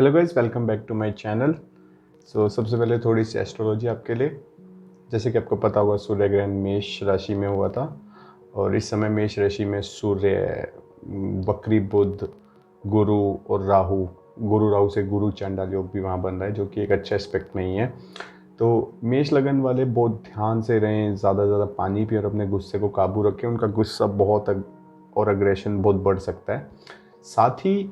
Hello guys, welcome back to my channel. सबसे पहले थोड़ी सी एस्ट्रोलॉजी आपके लिए। जैसे कि आपको पता होगा, सूर्य ग्रहण मेष राशि में हुआ था और इस समय मेष राशि में सूर्य, वक्री बुध, गुरु और राहु, गुरु राहु से गुरु चांडाल योग भी वहाँ बन रहा है, जो कि एक अच्छा एस्पेक्ट नहीं है। तो मेष लगन वाले बहुत ध्यान से रहें, ज़्यादा से ज़्यादा पानी पिए और अपने गुस्से को काबू रखें। उनका गुस्सा बहुत और अग्रेशन बहुत बढ़ सकता है। साथ ही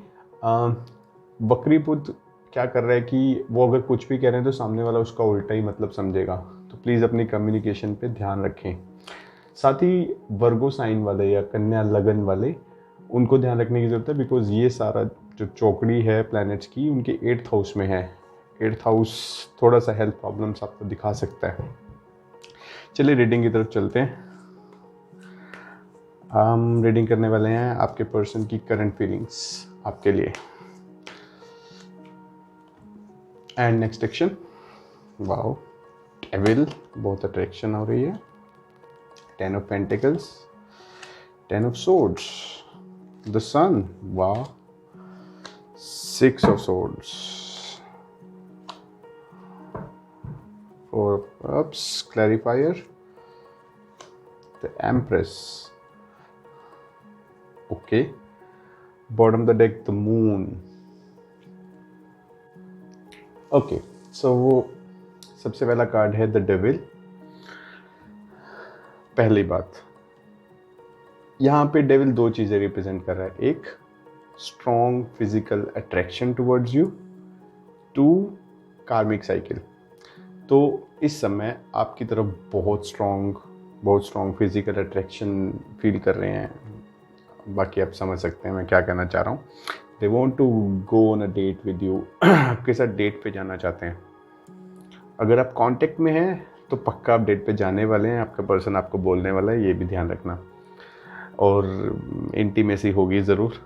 वक्री बुध क्या कर रहा है कि वो अगर कुछ भी कह रहे हैं तो सामने वाला उसका उल्टा ही मतलब समझेगा। तो प्लीज़ अपनी कम्युनिकेशन पे ध्यान रखें। साथ ही वर्गो साइन वाले या कन्या लगन वाले, उनको ध्यान रखने की ज़रूरत है, बिकॉज ये सारा जो चौकड़ी है प्लैनेट्स की, उनके 8th हाउस में है। 8th हाउस थोड़ा सा हेल्थ प्रॉब्लम्स आपको दिखा सकता है। चलिए रीडिंग की तरफ चलते हैं। हम रीडिंग करने वाले हैं आपके पर्सन की करंट फीलिंग्स आपके लिए। And next action, wow, devil, बहुत अट्रैक्शन हो रही है। 10 of pentacles, 10 of swords, the sun, वाह, 6 of swords, 4 of cups, clarifier, the empress, okay, bottom of the deck, the moon, okay, so वो सबसे पहला कार्ड है द डेविल। पहली बात, यहाँ पे डेविल दो चीज़ें रिप्रेजेंट कर रहा है। एक, strong physical attraction towards you. 2, कार्मिक साइकिल। तो इस समय आपकी तरफ बहुत स्ट्रॉन्ग फिजिकल अट्रैक्शन फील कर रहे हैं। बाकी आप समझ सकते हैं मैं क्या कहना चाह रहा हूँ। They want to go on a date with you, आपके साथ डेट पे जाना चाहते हैं। अगर आप कांटेक्ट में हैं तो पक्का आप डेट पे जाने वाले हैं। आपका पर्सन आपको बोलने वाला है, ये भी ध्यान रखना। और इंटीमेसी होगी ज़रूर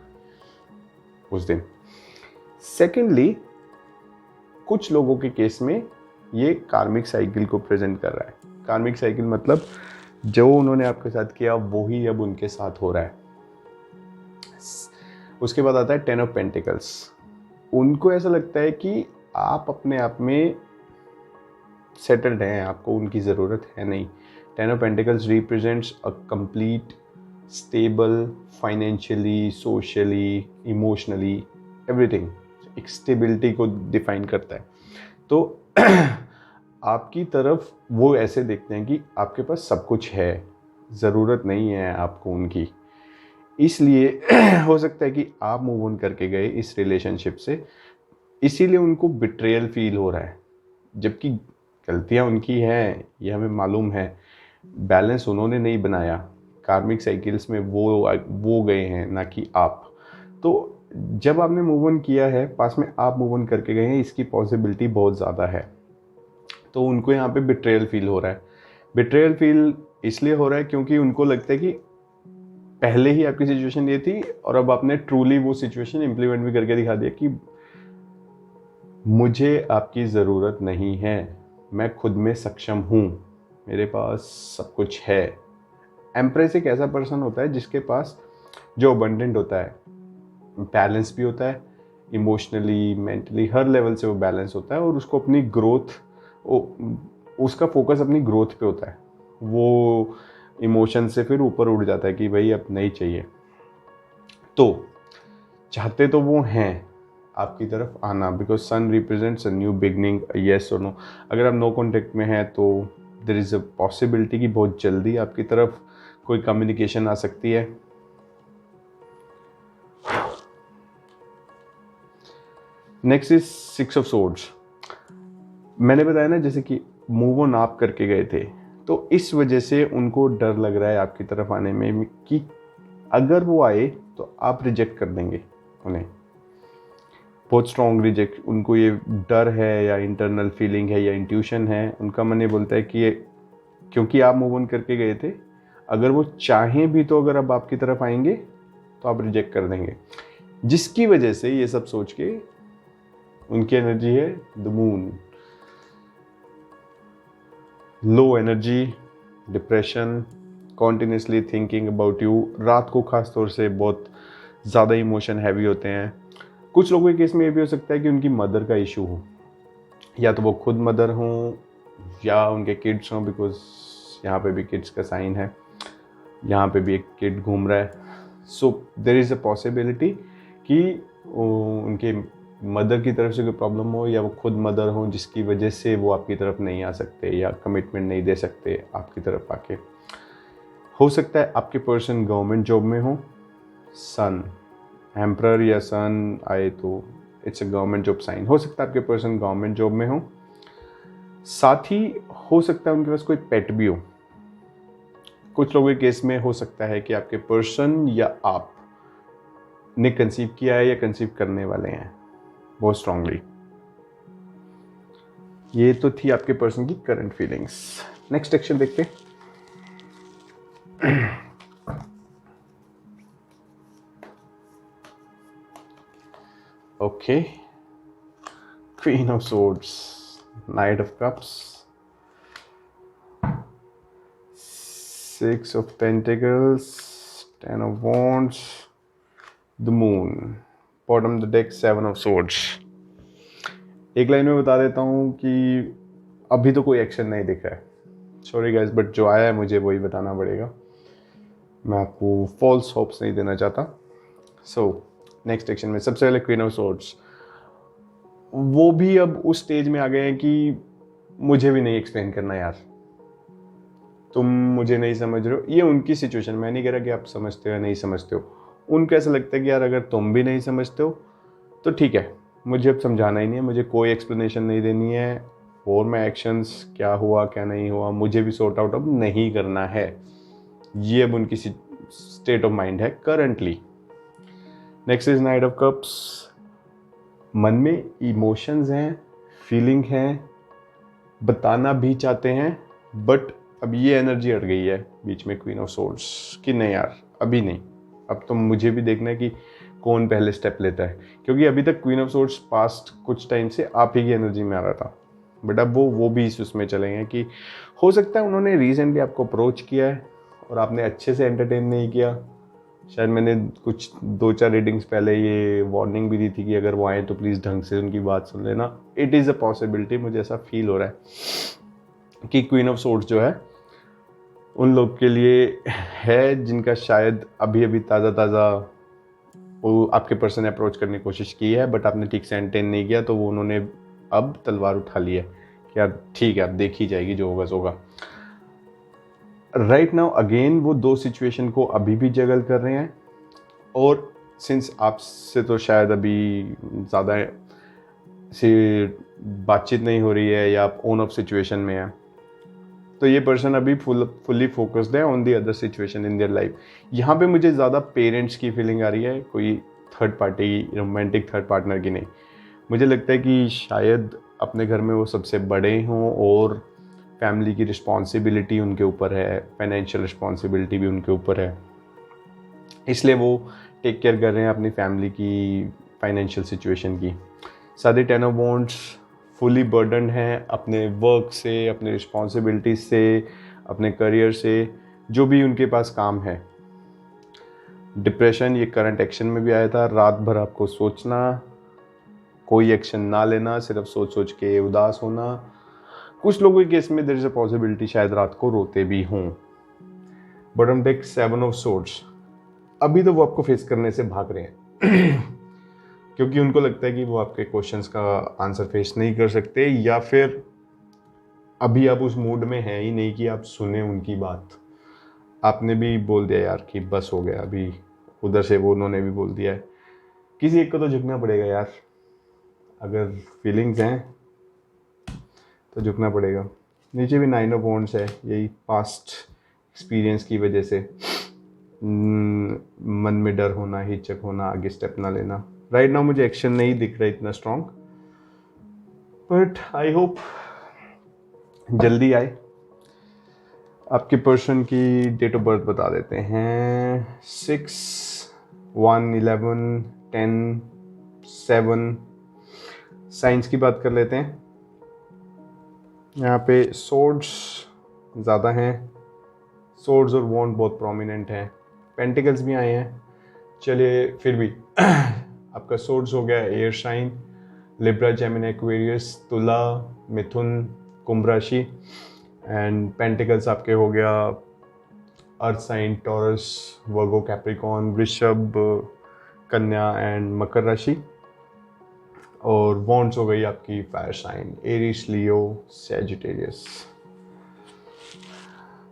उस दिन। सेकेंडली, कुछ लोगों के केस में ये कार्मिक साइकिल को प्रेजेंट कर रहा है। कार्मिक साइकिल मतलब जो उन्होंने आपके साथ किया वही अब उनके साथ हो रहा है। उसके बाद आता है 10 ऑफ पेंटिकल्स। उनको ऐसा लगता है कि आप अपने आप में सेटल्ड हैं, आपको उनकी ज़रूरत है नहीं। 10 of pentacles represents a complete stable, financially, socially, emotionally, everything. एक स्टेबिलिटी को डिफाइन करता है। तो आपकी तरफ वो ऐसे देखते हैं कि आपके पास सब कुछ है, ज़रूरत नहीं है आपको उनकी। इसलिए हो सकता है कि आप मूव ऑन करके गए इस रिलेशनशिप से, इसीलिए उनको बिट्रेयल फील हो रहा है। जबकि गलतियां उनकी हैं, ये हमें मालूम है। बैलेंस उन्होंने नहीं बनाया। कार्मिक साइकिल्स में वो गए हैं, ना कि आप। तो जब आपने मूव ऑन किया है, पास में आप मूव ऑन करके गए हैं, इसकी पॉसिबिलिटी बहुत ज़्यादा है। तो उनको यहाँ पे बिट्रेयल फील हो रहा है। बिट्रेयल फील इसलिए हो रहा है क्योंकि उनको लगता है कि पहले ही आपकी सिचुएशन ये थी और अब आपने ट्रूली वो सिचुएशन इम्प्लीमेंट भी करके दिखा दिया कि मुझे आपकी ज़रूरत नहीं है, मैं खुद में सक्षम हूँ, मेरे पास सब कुछ है। एम्प्रेस एक ऐसा पर्सन होता है जिसके पास जो अबंडेंट होता है, बैलेंस भी होता है, इमोशनली, मेंटली, हर लेवल से वो बैलेंस होता है और उसको अपनी ग्रोथ, उसका फोकस अपनी ग्रोथ पे होता है। वो इमोशन से फिर ऊपर उड़ जाता है कि भाई अब नहीं चाहिए। तो चाहते तो वो हैं आपकी तरफ आना, because sun represents a new beginning, yes और नो। अगर आप नो कॉन्टेक्ट में हैं तो देयर इज़ अ पॉसिबिलिटी कि बहुत जल्दी आपकी तरफ कोई कम्युनिकेशन आ सकती है। Next is 6 of swords. मैंने बताया ना, जैसे कि मूव ऑन आप करके गए थे, तो इस वजह से उनको डर लग रहा है आपकी तरफ आने में कि अगर वो आए तो आप रिजेक्ट कर देंगे उन्हें। बहुत स्ट्रॉन्ग रिजेक्ट, उनको ये डर है या इंटरनल फीलिंग है या इंट्यूशन है। उनका मन ये बोलता है कि क्योंकि आप मूव ऑन करके गए थे, अगर वो चाहें भी तो अगर अब आपकी तरफ आएंगे तो आप रिजेक्ट कर देंगे। जिसकी वजह से ये सब सोच के उनकी एनर्जी है the moon, low energy, depression, continuously thinking about you. रात को खास तौर से बहुत ज़्यादा इमोशन हैवी होते हैं कुछ लोगों के केस में ये भी हो सकता है कि उनकी मदर का इशू हो, या तो वो खुद मदर हों या उनके किड्स हों, बिकॉज यहाँ पे भी किड्स का साइन है, यहाँ पे भी एक किड घूम रहा है। So there is a possibility कि उनके मदर की तरफ से कोई प्रॉब्लम हो या वो खुद मदर हो, जिसकी वजह से वो आपकी तरफ नहीं आ सकते या कमिटमेंट नहीं दे सकते आपकी तरफ आके। हो सकता है आपके पर्सन गवर्नमेंट जॉब में हो, सन एम्परर या सन आए तो it's a government job sign. हो सकता है आपके पर्सन गवर्नमेंट जॉब में हो, साथ ही हो सकता है उनके पास कोई पेट भी हो। कुछ लोगों के केस में हो सकता है कि आपके पर्सन या आप ने कंसीव किया है या कंसीव करने वाले हैं बहुत स्ट्रांगली। ये तो थी आपके पर्सन की करंट फीलिंग्स। नेक्स्ट एक्शन देखते हैं। Okay, queen of swords, night of cups, six of pentacles, ten of wands, the moon, bottom the deck, seven of swords. एक लाइन में बता देता हूँ कि अभी तो कोई एक्शन नहीं दिख रहा है, सॉरी गाइस, बट जो आया है मुझे वही बताना पड़ेगा। मैं आपको फॉल्स होप्स नहीं देना चाहता। सो नेक्स्ट एक्शन में सबसे पहले क्वीन ऑफ सोर्ड्स, वो भी अब उस स्टेज में आ गए हैं कि मुझे भी नहीं एक्सप्लेन करना यार, तुम मुझे नहीं समझ रहे हो। ये उनकी सिचुएशन, मैं नहीं कह रहा कि आप समझते हो या नहीं समझते हो। उनको ऐसा लगता है कि यार अगर तुम भी नहीं समझते हो तो ठीक है, मुझे अब समझाना ही नहीं है, मुझे कोई एक्सप्लेनेशन नहीं देनी है, और मैं एक्शंस क्या हुआ क्या नहीं हुआ मुझे भी सॉर्ट आउट अब नहीं करना है। ये अब उनकी स्टेट ऑफ माइंड है currently. Next is night of cups, मन में इमोशंस हैं, फीलिंग हैं, बताना भी चाहते हैं, बट अब ये एनर्जी अड़ गई है बीच में क्वीन ऑफ सोर्ड्स कि नहीं यार अभी नहीं, अब तो मुझे भी देखना है कि कौन पहले स्टेप लेता है, क्योंकि अभी तक क्वीन ऑफ सोर्ड्स पास्ट कुछ टाइम से आप ही की एनर्जी में आ रहा था, बट अब वो भी उसमें चले गए कि हो सकता है उन्होंने रिसेंटली आपको अप्रोच किया है और आपने अच्छे से एंटरटेन नहीं किया। शायद मैंने कुछ 2-4 रीडिंग्स पहले ये वार्निंग भी दी थी कि अगर वो आए तो प्लीज़ ढंग से उनकी बात सुन लेना। इट इज़ अ पॉसिबिलिटी, मुझे ऐसा फील हो रहा है कि क्वीन ऑफ सोर्ड्स जो है उन लोग के लिए है जिनका शायद अभी अभी ताज़ा वो आपके पर्सन ने अप्रोच करने की कोशिश की है, बट आपने ठीक से एंटरटेन नहीं किया, तो वो उन्होंने अब तलवार उठा ली है कि यार ठीक है अब देखी जाएगी, जो होगा सो होगा। राइट नाउ अगेन वो दो सिचुएशन को अभी भी जगल कर रहे हैं, और सिंस आपसे तो शायद अभी ज़्यादा से बातचीत नहीं हो रही है या आप ऑन ऑफ सिचुएशन में है, तो ये पर्सन अभी फुली फोकस्ड है on the other situation in their life. यहाँ पे मुझे ज़्यादा पेरेंट्स की फीलिंग आ रही है, कोई third party romantic third partner की नहीं। मुझे लगता है कि शायद अपने घर में वो सबसे बड़े हों और फैमिली की रिस्पॉन्सिबिलिटी उनके ऊपर है, फाइनेंशियल रिस्पॉन्सिबिलिटी भी उनके ऊपर है, इसलिए वो टेक केयर कर रहे हैं अपनी फैमिली की फाइनेंशियल सिचुएशन की। साथ ही ten of wands fully burden हैं अपने वर्क से, अपने रिस्पॉन्सिबिलिटीज से, अपने करियर से, जो भी उनके पास काम है। डिप्रेशन ये करंट एक्शन में भी आया था, रात भर आपको सोचना, कोई एक्शन ना लेना, सिर्फ सोच सोच के उदास होना। कुछ लोगों के केस में देयर इज अ पॉसिबिलिटी शायद रात को रोते भी हों। Bottom deck seven of swords, अभी तो वो आपको फेस करने से भाग रहे हैं क्योंकि उनको लगता है कि वो आपके क्वेश्चंस का आंसर फेस नहीं कर सकते, या फिर अभी आप उस मूड में हैं ही नहीं कि आप सुने उनकी बात। आपने भी बोल दिया यार कि बस हो गया, अभी उधर से वो उन्होंने भी बोल दिया है। किसी एक को तो झुकना पड़ेगा यार, अगर फीलिंग्स हैं तो झुकना पड़ेगा। नीचे भी नाइन ऑफ वॉन्ड्स है, यही पास्ट एक्सपीरियंस की वजह से मन में डर होना, हिचक होना, आगे स्टेप ना लेना। राइट नाउ मुझे एक्शन नहीं दिख रहा इतना स्ट्रॉन्ग, बट आई होप जल्दी आए। आपके पर्सन की डेट ऑफ बर्थ बता देते हैं, 6/1/11/10/7। साइंस की बात कर लेते हैं। यहाँ पे सोर्ड्स ज़्यादा हैं, सोर्ड्स और वॉन्ड बहुत प्रोमिनेंट हैं, पेंटिकल्स भी आए हैं। चलिए फिर भी आपका सोर्स हो गया air sign, Libra, Gemini, Aquarius, तुला, मिथुन, कुंभ राशि। एंड पेंटिकल्स आपके हो गया earth sign, Taurus, Virgo, Capricorn, वृषभ, कन्या एंड मकर राशि। और वॉन्ड्स हो गई आपकी फायर साइन, एरिस, लियो, सैजिटेरियस।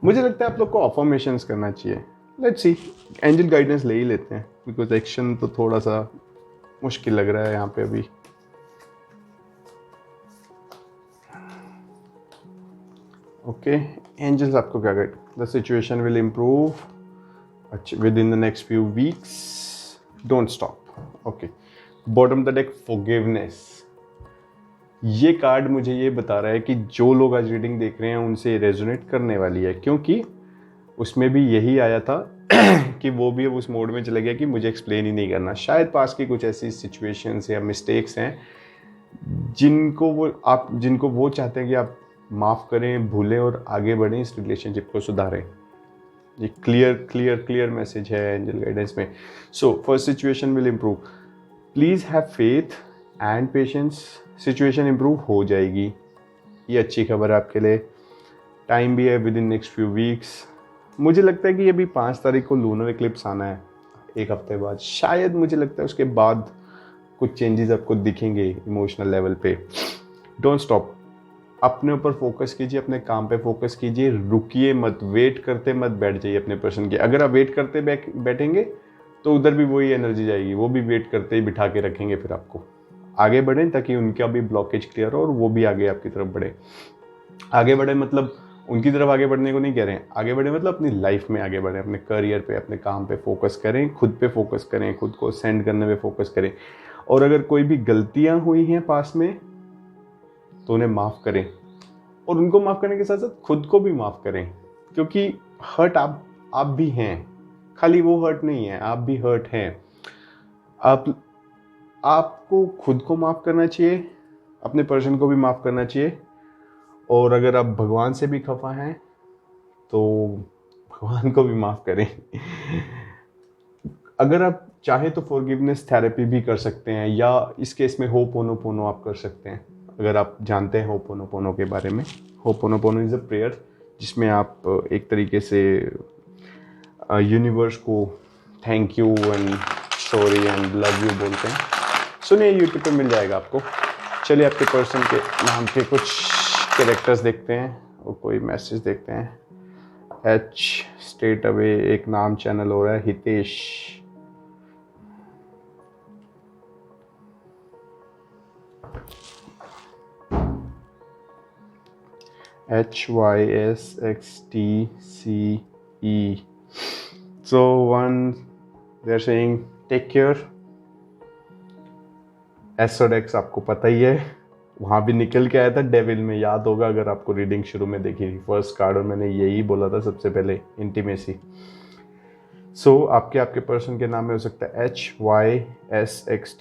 मुझे लगता है आप लोग को अफर्मेशंस करना चाहिए। लेट्स सी, एंजल गाइडेंस ले ही लेते हैं बिकॉज एक्शन तो थोड़ा सा मुश्किल लग रहा है यहाँ पे अभी। ओके, एंजल्स आपको क्या guide, the situation will improve with in the next few weeks, don't stop. Okay, bottom the deck, forgiveness. ये कार्ड मुझे ये बता रहा है कि जो लोग आज रीडिंग देख रहे हैं उनसे रेजोनेट करने वाली है, क्योंकि उसमें भी यही आया था कि वो भी अब उस मोड में चले गया कि मुझे एक्सप्लेन ही नहीं करना। शायद पास की कुछ ऐसी सिचुएशंस या मिस्टेक्स हैं जिनको वो चाहते हैं कि आप माफ़ करें, भूलें और आगे बढ़ें, इस रिलेशनशिप को सुधारें। ये क्लियर मैसेज है एंजल गाइडेंस में। So first, situation will improve, please have faith and patience. Situation improve हो जाएगी, ये अच्छी खबर है आपके लिए। टाइम भी है with in next few weeks. मुझे लगता है कि अभी 5 तारीख को लूनर इक्लिप्स आना है, एक हफ्ते बाद शायद। मुझे लगता है उसके बाद कुछ चेंजेस आपको दिखेंगे इमोशनल लेवल पे। डोंट स्टॉप, अपने ऊपर फोकस कीजिए, अपने काम पे फोकस कीजिए, रुकिए मत, वेट करते मत बैठ जाइए अपने पर्सन की। अगर आप वेट करते बैठेंगे तो उधर भी वही एनर्जी जाएगी, वो भी वेट करते ही बिठा के रखेंगे। फिर आपको आगे बढ़ें ताकि उनका भी ब्लॉकेज क्लियर हो और वो भी आगे आपकी तरफ बढ़े। आगे बढ़े मतलब उनकी तरफ आगे बढ़ने को नहीं कह रहे हैं, आगे बढ़े मतलब अपनी लाइफ में आगे बढ़े, अपने करियर पे, अपने काम पे फोकस करें, खुद पे फोकस करें, खुद को सेंड करने पे फोकस करें। और अगर कोई भी गलतियां हुई हैं पास में तो उन्हें माफ़ करें, और उनको माफ़ करने के साथ साथ खुद को भी माफ़ करें, क्योंकि हर्ट आप भी हैं, खाली वो हर्ट नहीं है, आप भी हर्ट हैं। आपको खुद को माफ़ करना चाहिए, अपने पर्सन को भी माफ़ करना चाहिए। और अगर आप भगवान से भी खफा हैं तो भगवान को भी माफ़ करें। अगर आप चाहें तो फॉरगिवनेस थेरेपी भी कर सकते हैं, या इस केस में होपोनोपोनो आप कर सकते हैं। अगर आप जानते हैं होपोनोपोनो के बारे में, होपोनोपोनो इज़ अ प्रेयर जिसमें आप एक तरीके से यूनिवर्स को thank you and sorry and love you बोलते हैं। सुनिए, यूट्यूब पे मिल जाएगा आपको। चलिए आपके पर्सन के नाम के कुछ कैरेक्टर्स देखते हैं और कोई मैसेज देखते हैं। एच स्ट्रेट अवे एक नाम चैनल हो रहा है, Hitesh. HYSXTCE. So one, they're saying take care. एसोडेक्स आपको पता ही है, वहाँ भी निकल के आया था डेविल में, याद होगा अगर आपको रीडिंग शुरू में देखी थी फर्स्ट कार्ड, और मैंने यही बोला था सबसे पहले, इंटीमेसी। सो आपके पर्सन के नाम में हो सकता है HYSXTCE।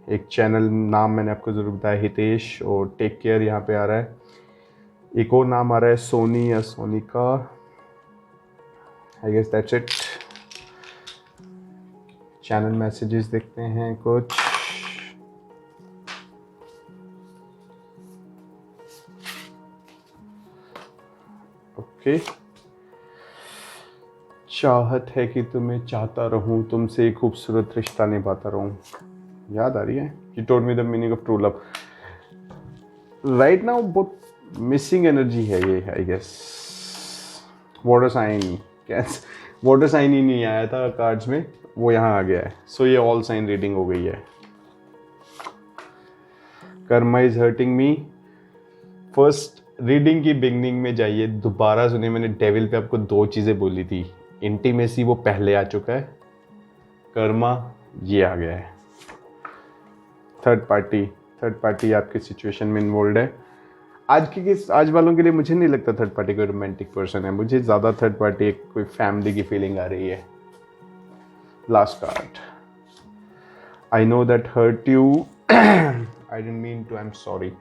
एक चैनल नाम मैंने आपको ज़रूर बताया, हितेश, और टेक केयर यहाँ पे आ रहा है। एक और नाम आ रहा है सोनी या Sonika, I guess that's it. Channel messages देखते हैं कुछ। ओके, चाहत है कि तुम्हें चाहता रहूं, तुमसे एक खूबसूरत रिश्ता निभाता रहूं। याद आ रही है, you told me the meaning of true love. Right now बहुत मिसिंग एनर्जी है ये, I guess. Water sign, cancer, water sign ही नहीं आया था कार्ड्स में, वो यहाँ आ गया है। सो ये ऑल साइन रीडिंग हो गई है। Karma is hurting me. First reading की बिगनिंग में जाइए, दोबारा सुनिए, मैंने डेविल पे आपको 2 चीज़ें बोली थी। इंटीमेसी वो पहले आ चुका है, कर्मा ये आ गया है। थर्ड पार्टी आपकी सिचुएशन में इन्वॉल्व है। आज वालों के लिए मुझे नहीं लगता थर्ड पार्टी कोई रोमांटिक पर्सन है, मुझे ज़्यादा थर्ड पार्टी एक कोई फैमिली की फीलिंग आ रही है। Last card, I know that hurt you, I didn't mean to, I am sorry.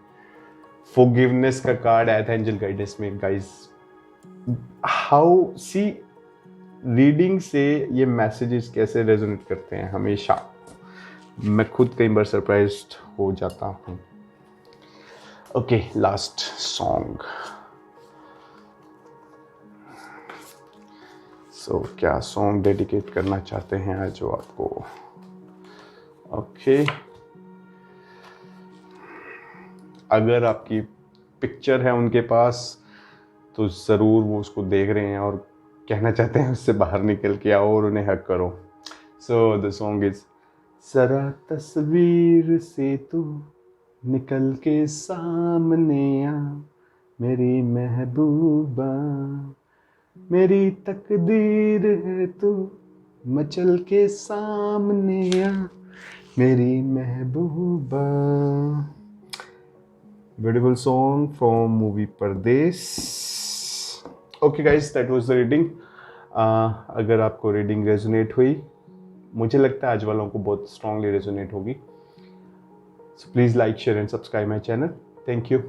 Forgiveness का कार्ड आया था एंजल गाइडेंस में। गाइस, हाउ सी रीडिंग से ये मैसेजेस कैसे रेजोनेट करते हैं हमेशा। मैं खुद कई बार सरप्राइज्ड हो जाता हूँ। Okay, last song. सो क्या सॉन्ग डेडिकेट करना चाहते हैं आज वो आपको? ओके, अगर आपकी पिक्चर है उनके पास तो ज़रूर वो उसको देख रहे हैं और कहना चाहते हैं उससे बाहर निकल के आओ और उन्हें हक करो। सो द सॉन्ग इज, जरा तस्वीर से तू निकल के सामने आ, मेरी महबूबा, मेरी तकदीर है तू, मचल के सामने आ, मेरी महबूबा। Beautiful song from movie Pradesh. Okay guys, that was the reading. अगर आपको रीडिंग रेजोनेट हुई, मुझे लगता है आज वालों को बहुत स्ट्रांगली रेजोनेट होगी, so please like, share and subscribe my channel. Thank you.